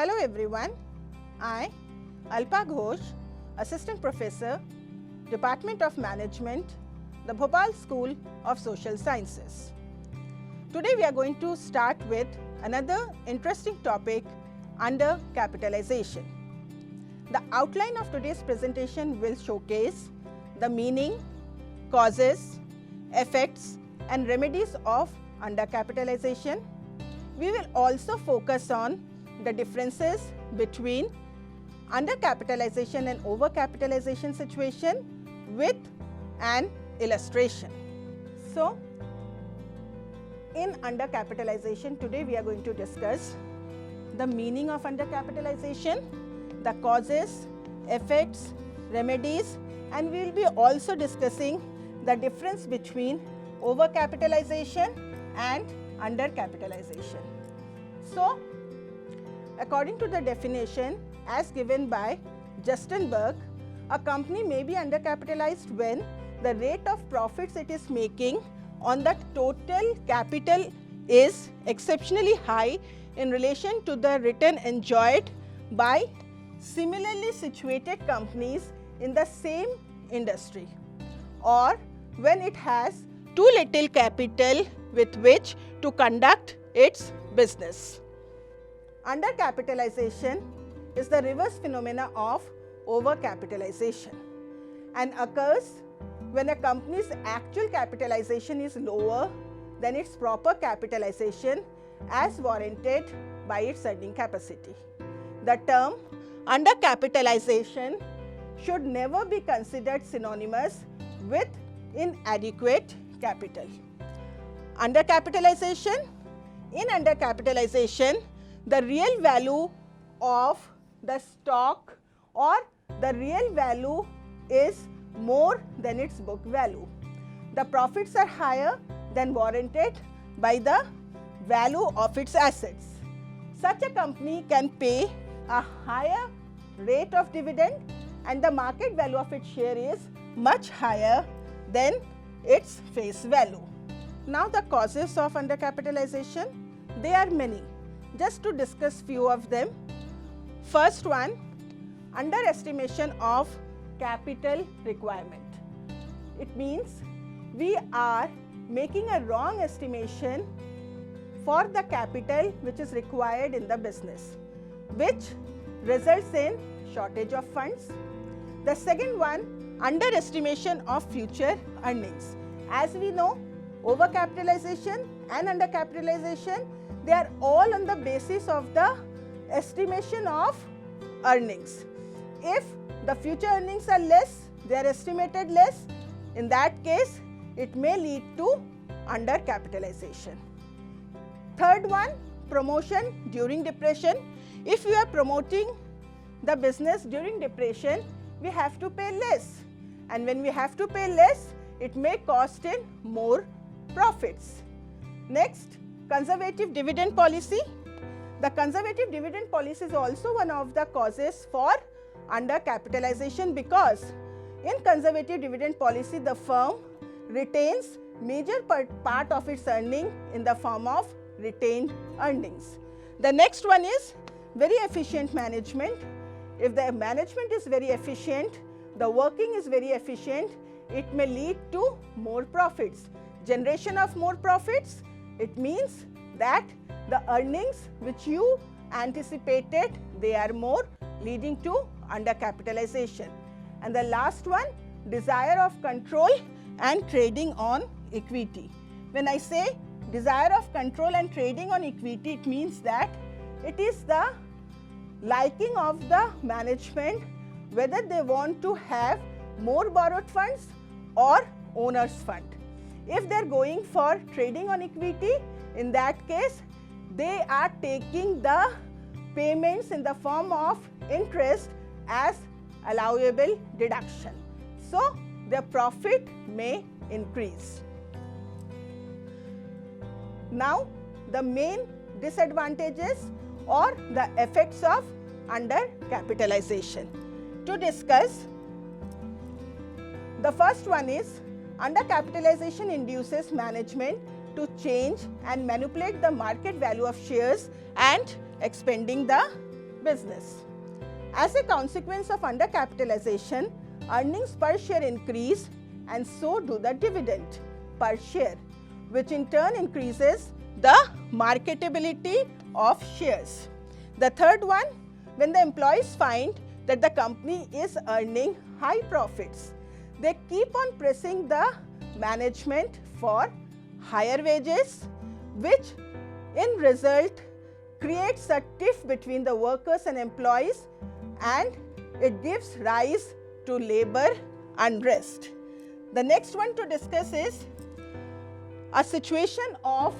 Hello everyone, I, Alpa Ghosh, Assistant Professor, Department of Management, the Bhopal School of Social Sciences. Today we are going to start with another interesting topic, undercapitalization. The outline of today's presentation will showcase the meaning, causes, effects and remedies of undercapitalization. We will also focus on the differences between undercapitalization and overcapitalization situation with an illustration. So, in undercapitalization, today we are going to discuss the meaning of undercapitalization, the causes, effects, remedies, and we will be also discussing the difference between overcapitalization and undercapitalization. So, according to the definition as given by Justin Berg, a company may be undercapitalized when the rate of profits it is making on the total capital is exceptionally high in relation to the return enjoyed by similarly situated companies in the same industry, or when it has too little capital with which to conduct its business. Undercapitalization is the reverse phenomena of overcapitalization and occurs when a company's actual capitalization is lower than its proper capitalization as warranted by its earning capacity. The term undercapitalization should never be considered synonymous with inadequate capital. Undercapitalization. In undercapitalization, the real value of the stock or the real value is more than its book value. The profits are higher than warranted by the value of its assets. Such a company can pay a higher rate of dividend and the market value of its share is much higher than its face value. Now the causes of undercapitalization, they are many. Just to discuss few of them. First one, underestimation of capital requirement. It means we are making a wrong estimation for the capital which is required in the business, which results in shortage of funds. The second one, underestimation of future earnings. As we know, overcapitalization and undercapitalization, they are all on the basis of the estimation of earnings. If the future earnings are less, they are estimated less, in that case it may lead to undercapitalization. Third one, promotion during depression. If we are promoting the business during depression, we have to pay less, and when we have to pay less, it may cost in more profits. Next, conservative dividend policy. The conservative dividend policy is also one of the causes for undercapitalization because in conservative dividend policy, the firm retains major part of its earning in the form of retained earnings. The next one is very efficient management. If the management is very efficient, the working is very efficient, it may lead to more profits. Generation of more profits, it means that the earnings which you anticipated, they are more, leading to undercapitalization. And the last one, desire of control and trading on equity. When I say desire of control and trading on equity, it means that it is the liking of the management whether they want to have more borrowed funds or owner's fund. If they are going for trading on equity, in that case, they are taking the payments in the form of interest as allowable deduction. So, their profit may increase. Now, the main disadvantages or the effects of undercapitalization. To discuss, the first one is undercapitalization induces management to change and manipulate the market value of shares and expanding the business. As a consequence of undercapitalization, earnings per share increase and so do the dividend per share, which in turn increases the marketability of shares. The third one, when the employees find that the company is earning high profits, they keep on pressing the management for higher wages, which in result creates a tiff between the workers and employees, and it gives rise to labor unrest. The next one to discuss is a situation of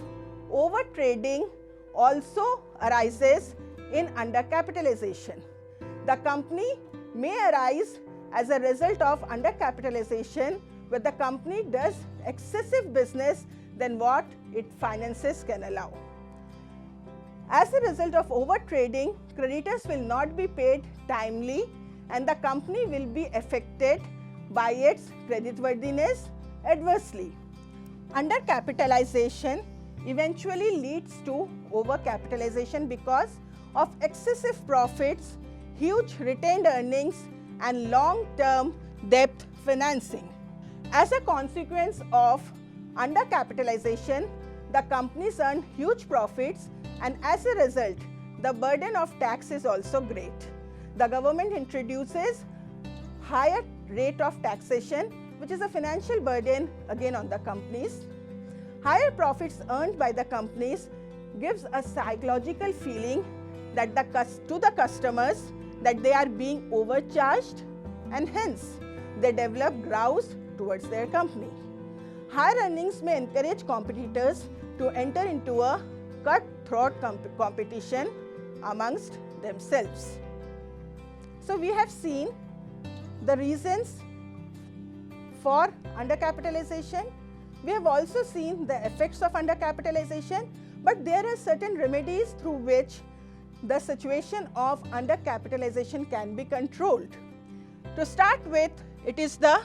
overtrading also arises in undercapitalization. The company may arise as a result of undercapitalization where the company does excessive business than what its finances can allow. As a result of overtrading, creditors will not be paid timely and the company will be affected by its creditworthiness adversely. Undercapitalization eventually leads to overcapitalization because of excessive profits, huge retained earnings and long-term debt financing. As a consequence of undercapitalization, the companies earn huge profits and as a result, the burden of tax is also great. The government introduces higher rate of taxation, which is a financial burden again on the companies. Higher profits earned by the companies gives a psychological feeling that to the customers that they are being overcharged and hence they develop grouse towards their company. Higher earnings may encourage competitors to enter into a cutthroat competition amongst themselves. So we have seen the reasons for undercapitalization. We have also seen the effects of undercapitalization, but there are certain remedies through which the situation of undercapitalization can be controlled. To start with, it is the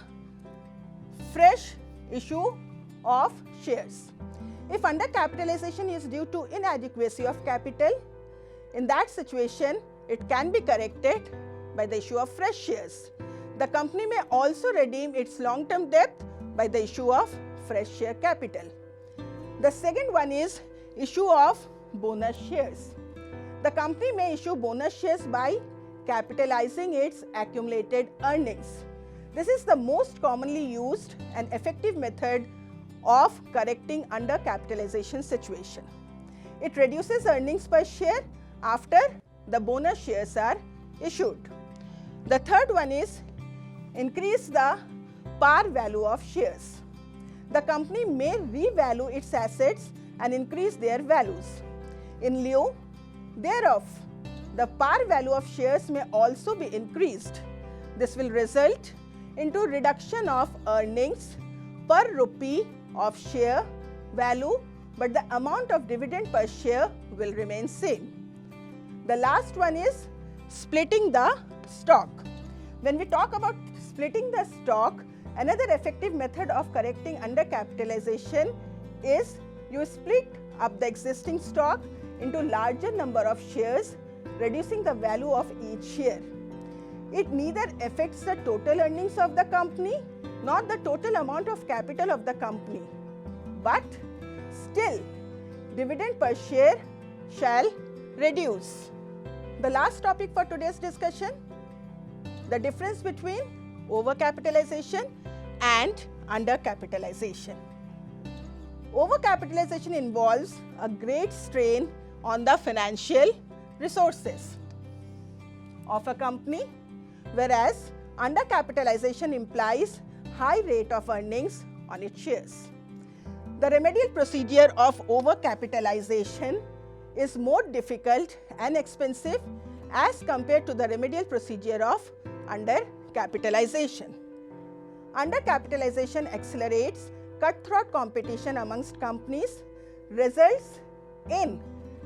fresh issue of shares. If undercapitalization is due to inadequacy of capital, in that situation, it can be corrected by the issue of fresh shares. The company may also redeem its long-term debt by the issue of fresh share capital. The second one is issue of bonus shares. The company may issue bonus shares by capitalizing its accumulated earnings. This is the most commonly used and effective method of correcting undercapitalization situation. It reduces earnings per share after the bonus shares are issued. The third one is increase the par value of shares. The company may revalue its assets and increase their values. In lieu thereof, the par value of shares may also be increased. This will result into reduction of earnings per rupee of share value, but the amount of dividend per share will remain same. The last one is splitting the stock. When we talk about splitting the stock, another effective method of correcting undercapitalization is you split up the existing stock into larger number of shares, reducing the value of each share. It neither affects the total earnings of the company nor the total amount of capital of the company, but still dividend per share shall reduce. The last topic for today's discussion, the difference between overcapitalization and undercapitalization. Overcapitalization involves a great strain on the financial resources of a company, whereas undercapitalization implies high rate of earnings on its shares. The remedial procedure of overcapitalization is more difficult and expensive as compared to the remedial procedure of undercapitalization. Undercapitalization accelerates cutthroat competition amongst companies, results in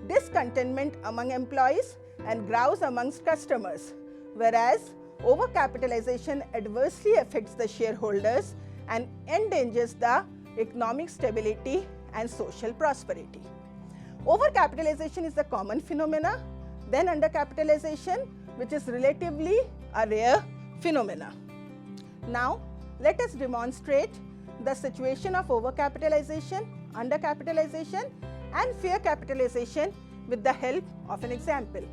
discontentment among employees and grouse amongst customers, whereas overcapitalization adversely affects the shareholders and endangers the economic stability and social prosperity. Overcapitalization is a common phenomena then undercapitalization, which is relatively a rare phenomena. Now, let us demonstrate the situation of overcapitalization, undercapitalization and fair capitalization with the help of an example.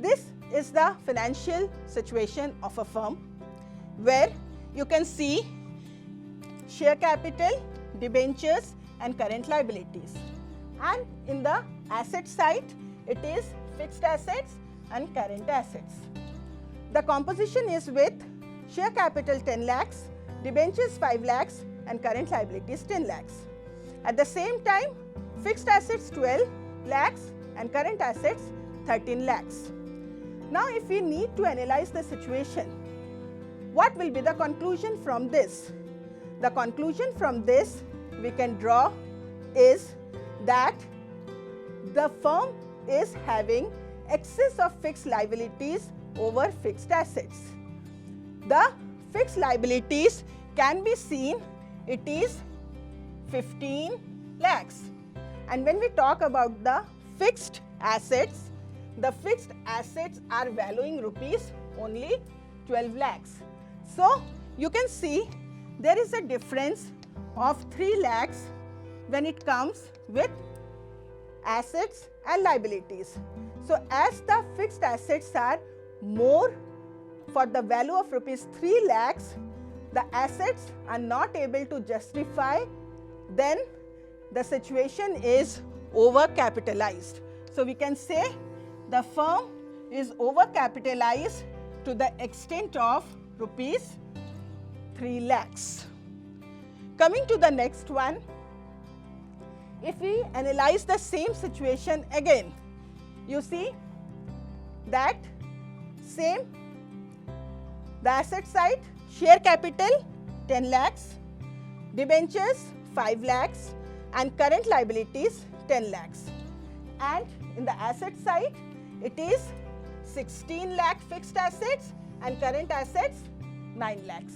This is the financial situation of a firm where you can see share capital, debentures and current liabilities. And in the asset side, it is fixed assets and current assets. The composition is with share capital 10 lakhs, debentures 5 lakhs and current liabilities 10 lakhs. At the same time, fixed assets 12 lakhs and current assets 13 lakhs. Now, if we need to analyze the situation, what will be the conclusion from this? The conclusion from this we can draw is that the firm is having excess of fixed liabilities over fixed assets. The fixed liabilities can be seen, it is 15 lakhs. And when we talk about the fixed assets, the fixed assets are valuing rupees only 12 lakhs. So, you can see there is a difference of 3 lakhs when it comes with assets and liabilities. So, as the fixed assets are more for the value of rupees 3 lakhs, the assets are not able to justify, then the situation is overcapitalized. So, we can say the firm is overcapitalized to the extent of rupees 3 lakhs. Coming to the next one, if we analyze the same situation again, you see that same, the asset side, share capital 10 lakhs, debentures 5 lakhs and current liabilities 10 lakhs. And in the asset side, it is 16 lakh fixed assets and current assets 9 lakhs.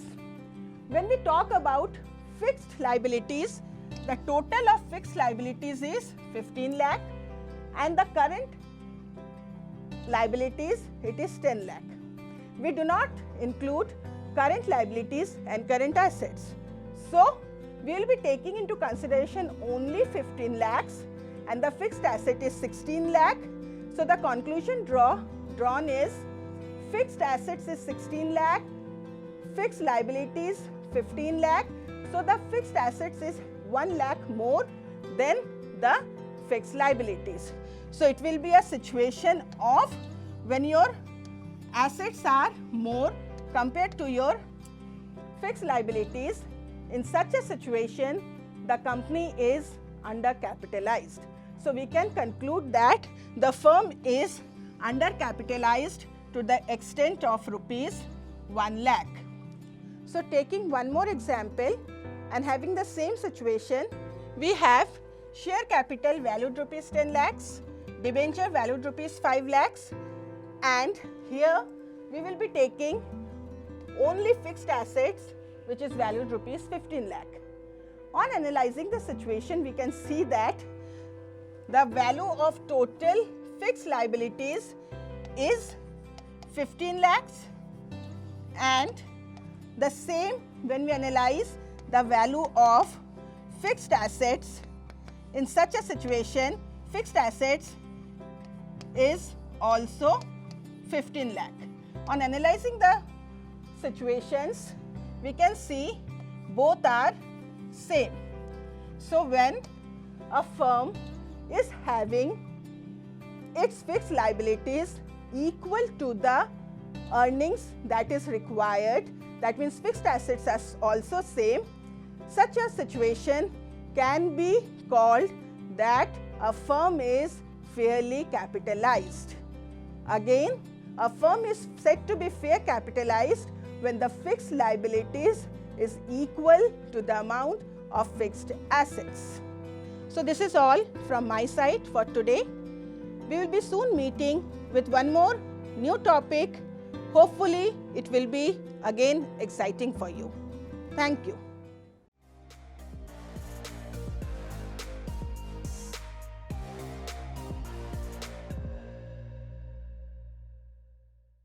When we talk about fixed liabilities, the total of fixed liabilities is 15 lakh and the current liabilities, it is 10 lakh. We do not include current liabilities and current assets. So, we will be taking into consideration only 15 lakhs and the fixed asset is 16 lakh. So, the conclusion drawn is fixed assets is 16 lakh, fixed liabilities 15 lakh. So, the fixed assets is 1 lakh more than the fixed liabilities. So, it will be a situation of when your assets are more compared to your fixed liabilities. In such a situation, the company is undercapitalized. So, we can conclude that the firm is undercapitalized to the extent of rupees 1 lakh. So, taking one more example and having the same situation, we have share capital valued rupees 10 lakhs, debenture valued rupees 5 lakhs, and here we will be taking only fixed assets which is valued rupees 15 lakh. On analyzing the situation, we can see that the value of total fixed liabilities is 15 lakhs and the same when we analyze the value of fixed assets. In such a situation, fixed assets is also 15 lakh. On analyzing the situations, we can see both are same. So, when a firm is having its fixed liabilities equal to the earnings that is required, that means fixed assets are also same, such a situation can be called that a firm is fairly capitalized. Again, a firm is said to be fair capitalized when the fixed liabilities is equal to the amount of fixed assets. So, this is all from my side for today. We will be soon meeting with one more new topic. Hopefully, it will be again exciting for you. Thank you.